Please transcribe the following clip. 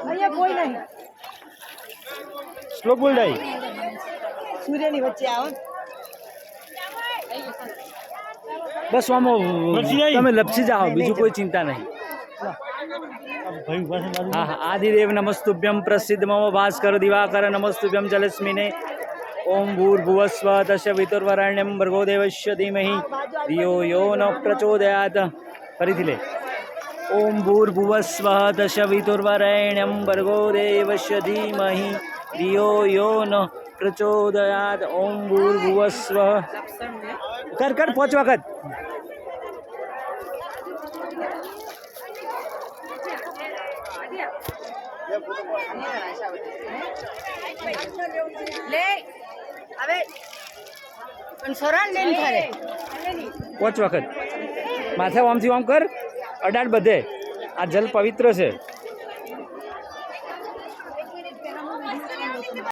અહીંયા કોઈ નહીં. શ્લોક બોલ જાય. સૂર્યની વચ્ચે આવો. બસ આમાં તમે લપસી જાઓ, બીજું કોઈ ચિંતા નહીં. હા હા. આદિદેવ નમસ્તુભ્યમ પ્રસિદ્ધ મમ ભાસ્કર દિવાકર નમસ્તુભ્યમ જલસ્મિને ઓમ ભૂર્ભુવસ્વ તસ્ય વિતુર્વરેણ્યમ ભર્ગો દેવસ્ય ધીમહિ ધિયો યો ન પ્રચોદયાત. ફરીથી લે. ઓમ ભૂર્ભુવસ્વ તસ્ય વિતુર્વરેણ્યમ ભર્ગો દેવસ્ય ધીમહિ ધિયો યો ન પ્રચોદયાત. ઓમ ભૂર્ભુવસ્વ. કર 5 વખત. લે હવે સરાંડ દેન કરે 5 વખત. માથે આમથી આમ કર, અડાડ બધે. આ જલ પવિત્ર છે.